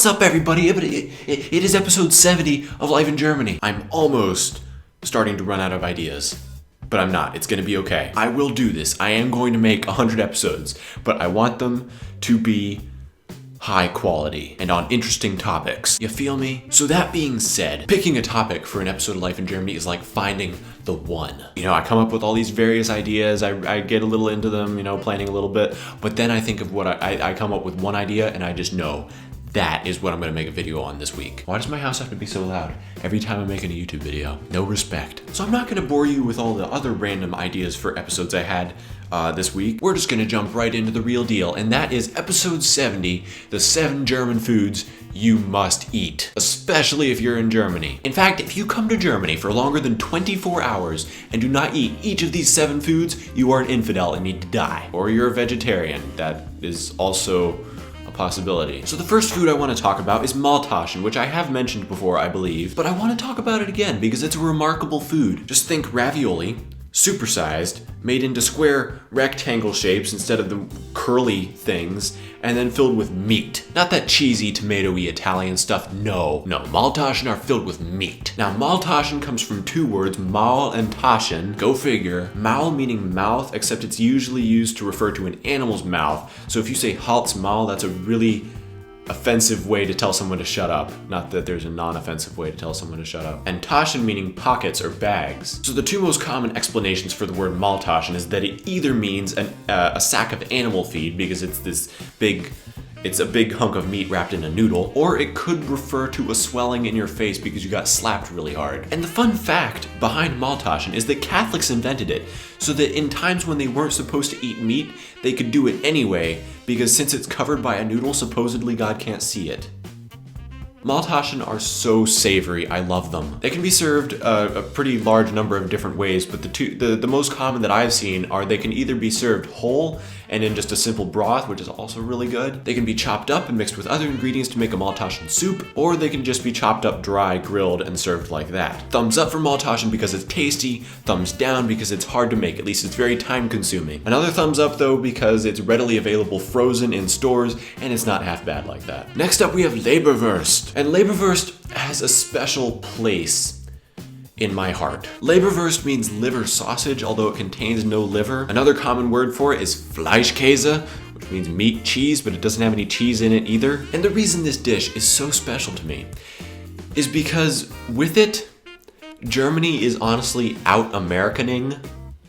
What's up, everybody? It is episode 70 of Life in Germany. I'm almost starting to run out of ideas, but I'm not. It's gonna be okay. I will do this. I am going to make 100 episodes, but I want them to be high quality and on interesting topics. You feel me? So that being said, picking a topic for an episode of Life in Germany is like finding the one. You know, I come up with all these various ideas, I get a little into them, planning a little bit, but then I think of what I come up with one idea and I just know that is what I'm gonna make a video on this week. Why does my house have to be so loud every time I'm making a YouTube video? No respect. So I'm not gonna bore you with all the other random ideas for episodes I had this week. We're just gonna jump right into the real deal, and that is episode 70, the 7 German foods you must eat, especially if you're in Germany. In fact, if you come to Germany for longer than 24 hours and do not eat each of these 7 foods, you are an infidel and need to die. Or you're a vegetarian. That is also a possibility. So the first food I want to talk about is Maultasche, which I have mentioned before, I believe, but I want to talk about it again because it's a remarkable food. Just think ravioli, supersized, made into square rectangle shapes instead of the curly things, and then filled with meat. Not that cheesy, tomatoey Italian stuff, no. Maultaschen are filled with meat. Now, Maultaschen comes from 2 words, Maul and Taschen, go figure. Maul meaning mouth, except it's usually used to refer to an animal's mouth. So if you say Halt's Maul, that's a really offensive way to tell someone to shut up. Not that there's a non-offensive way to tell someone to shut up. And Taschen meaning pockets or bags. So the 2 most common explanations for the word Maultaschen is that it either means a sack of animal feed because it's a big hunk of meat wrapped in a noodle, or it could refer to a swelling in your face because you got slapped really hard. And the fun fact behind Maultaschen is that Catholics invented it so that in times when they weren't supposed to eat meat, they could do it anyway, because since it's covered by a noodle, supposedly God can't see it. Maultaschen are so savory, I love them. They can be served a pretty large number of different ways, but the most common that I've seen are they can either be served whole and in just a simple broth, which is also really good. They can be chopped up and mixed with other ingredients to make a Maultaschen soup, or they can just be chopped up dry, grilled, and served like that. Thumbs up for Maultaschen because it's tasty, thumbs down because it's hard to make, at least it's very time consuming. Another thumbs up though because it's readily available frozen in stores and it's not half bad like that. Next up we have Liverwurst. And Liverwurst has a special place in my heart. Leberwurst means liver sausage, although it contains no liver. Another common word for it is Fleischkäse, which means meat cheese, but it doesn't have any cheese in it either. And the reason this dish is so special to me is because with it, Germany is honestly out-Americaning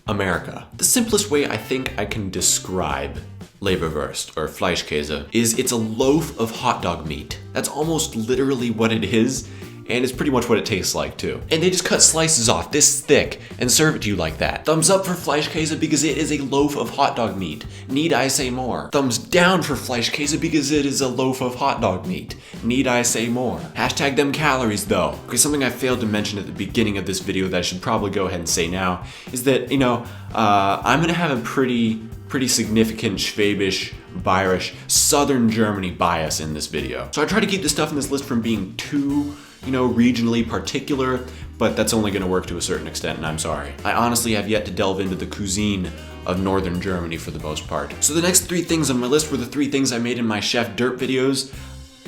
America. The simplest way I think I can describe Leberwurst, or Fleischkäse, is it's a loaf of hot dog meat. That's almost literally what it is, and it's pretty much what it tastes like too. And they just cut slices off this thick and serve it to you like that. Thumbs up for Fleischkäse because it is a loaf of hot dog meat. Need I say more? Thumbs down for Fleischkäse because it is a loaf of hot dog meat. Need I say more? Hashtag them calories though. Okay, something I failed to mention at the beginning of this video that I should probably go ahead and say now is that, I'm gonna have a pretty significant Schwäbisch, Bayerisch, Southern Germany bias in this video. So I try to keep the stuff in this list from being too regionally particular, but that's only gonna work to a certain extent, and I'm sorry. I honestly have yet to delve into the cuisine of Northern Germany for the most part. So the next 3 things on my list were the 3 things I made in my Chef Dirt videos.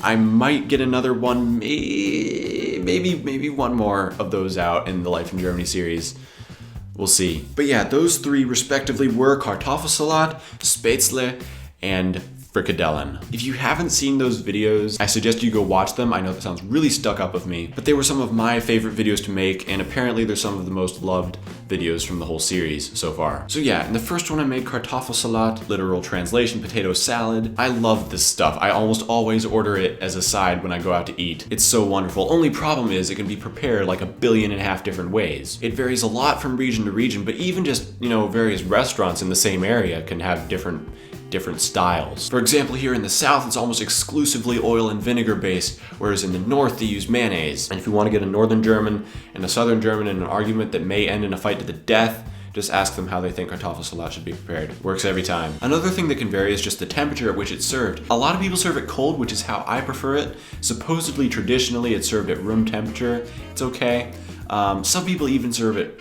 I might get another one, maybe one more of those out in the Life in Germany series. We'll see. But yeah, those 3 respectively were Kartoffelsalat, Spätzle, and Frikadellen. If you haven't seen those videos, I suggest you go watch them. I know that sounds really stuck up of me, but they were some of my favorite videos to make, and apparently they're some of the most loved videos from the whole series so far. So yeah, in the first one I made Kartoffelsalat, literal translation, potato salad. I love this stuff. I almost always order it as a side when I go out to eat. It's so wonderful. Only problem is it can be prepared like 1.5 billion different ways. It varies a lot from region to region, but even just, various restaurants in the same area can have different styles. For example, here in the South, it's almost exclusively oil and vinegar based, whereas in the North, they use mayonnaise. And if you want to get a Northern German and a Southern German in an argument that may end in a fight to the death, just ask them how they think Kartoffelsalat should be prepared. Works every time. Another thing that can vary is just the temperature at which it's served. A lot of people serve it cold, which is how I prefer it. Supposedly, traditionally, it's served at room temperature. It's okay. Some people even serve it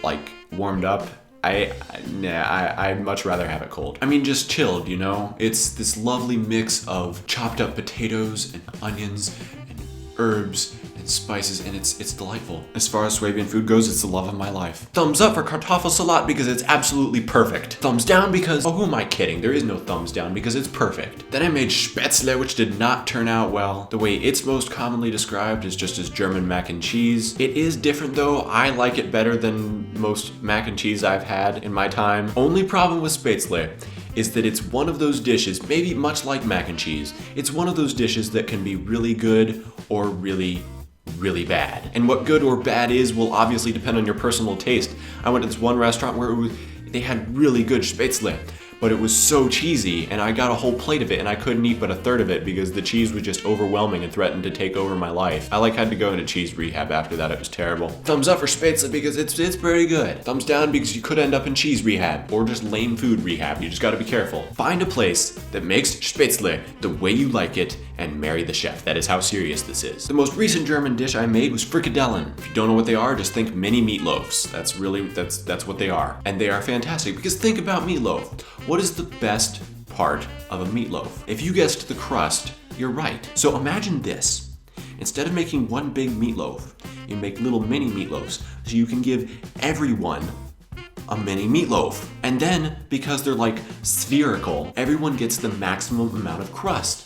warmed up. I'd much rather have it cold. I mean, just chilled, you know? It's this lovely mix of chopped up potatoes and onions and herbs and spices, and it's delightful. As far as Swabian food goes, it's the love of my life. Thumbs up for Kartoffelsalat because it's absolutely perfect. Thumbs down because, oh, who am I kidding? There is no thumbs down because it's perfect. Then I made Spätzle, which did not turn out well. The way it's most commonly described is just as German mac and cheese. It is different though. I like it better than most mac and cheese I've had in my time. Only problem with Spätzle is that it's one of those dishes, maybe much like mac and cheese, it's one of those dishes that can be really good or really bad. And what good or bad is will obviously depend on your personal taste. I went to this one restaurant where they had really good Spätzle, but it was so cheesy, and I got a whole plate of it, and I couldn't eat but a third of it because the cheese was just overwhelming and threatened to take over my life. I had to go into cheese rehab after that. It was terrible. Thumbs up for Spätzle because it's pretty good. Thumbs down because you could end up in cheese rehab or just lame food rehab. You just gotta be careful. Find a place that makes Spätzle the way you like it and marry the chef. That is how serious this is. The most recent German dish I made was Frikadellen. If you don't know what they are, just think mini meatloafs. That's what they are. And they are fantastic because think about meatloaf. What is the best part of a meatloaf? If you guessed the crust, you're right. So imagine this. Instead of making one big meatloaf, you make little mini meatloafs so you can give everyone a mini meatloaf. And then, because they're like spherical, everyone gets the maximum amount of crust.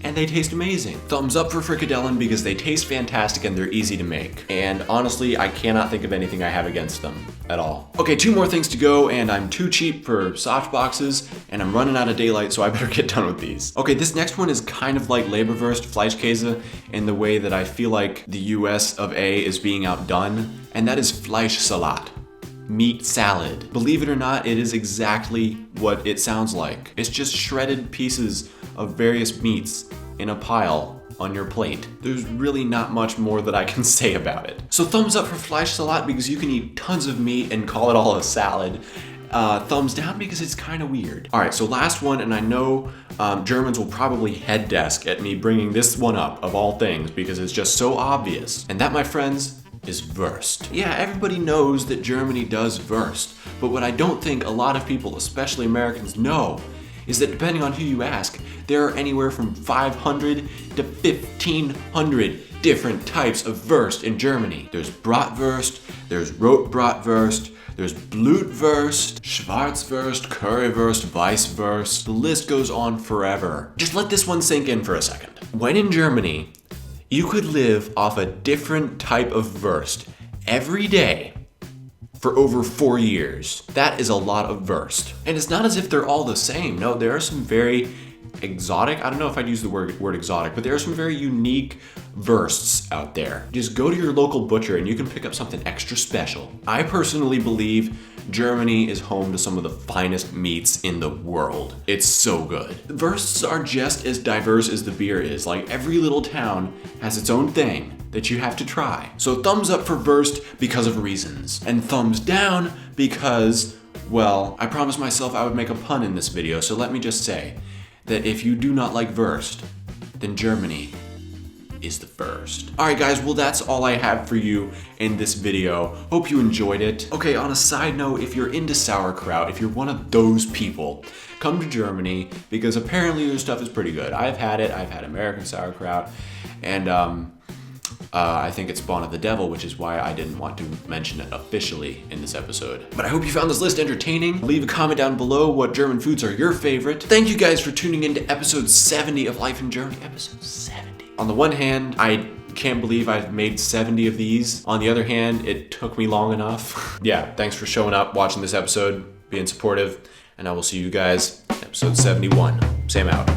And they taste amazing. Thumbs up for Frikadellen because they taste fantastic and they're easy to make. And honestly, I cannot think of anything I have against them at all. Okay, 2 more things to go, and I'm too cheap for soft boxes, and I'm running out of daylight, so I better get done with these. Okay, this next one is kind of like Leberwurst, Fleischkäse, in the way that I feel like the US of A is being outdone, and that is Fleischsalat. Meat salad. Believe it or not, it is exactly what it sounds like. It's just shredded pieces of various meats in a pile on your plate. There's really not much more that I can say about it. So thumbs up for Fleischsalat because you can eat tons of meat and call it all a salad. Thumbs down because it's kind of weird. All right, so last one, and I know Germans will probably head desk at me bringing this one up of all things because it's just so obvious. And that, my friends, is Wurst. Yeah, everybody knows that Germany does Wurst, but what I don't think a lot of people, especially Americans, know is that depending on who you ask, there are anywhere from 500 to 1,500 different types of Wurst in Germany. There's Bratwurst, there's Rotbratwurst, there's Blutwurst, Schwarzwurst, Currywurst, Weißwurst. The list goes on forever. Just let this one sink in for a second. When in Germany, you could live off a different type of Wurst every day for over 4 years. That is a lot of Wurst. And it's not as if they're all the same. No, there are some very exotic, I don't know if I'd use the word exotic, but there are some very unique Wursts out there. Just go to your local butcher and you can pick up something extra special. I personally believe Germany is home to some of the finest meats in the world. It's so good. The Wursts are just as diverse as the beer is. Like every little town has its own thing that you have to try. So thumbs up for Wurst because of reasons. And thumbs down because, well, I promised myself I would make a pun in this video, so let me just say that if you do not like Wurst, then Germany is the first. Alright guys, well that's all I have for you in this video. Hope you enjoyed it. Okay, on a side note, if you're into sauerkraut, if you're one of those people, come to Germany because apparently their stuff is pretty good. I've had it, I've had American sauerkraut, and I think it's Spawn of the Devil, which is why I didn't want to mention it officially in this episode. But I hope you found this list entertaining. Leave a comment down below what German foods are your favorite. Thank you guys for tuning in to episode 70 of Life in Germany. Episode 70. On the one hand, I can't believe I've made 70 of these. On the other hand, it took me long enough. Yeah, thanks for showing up, watching this episode, being supportive, and I will see you guys in episode 71. Sam out.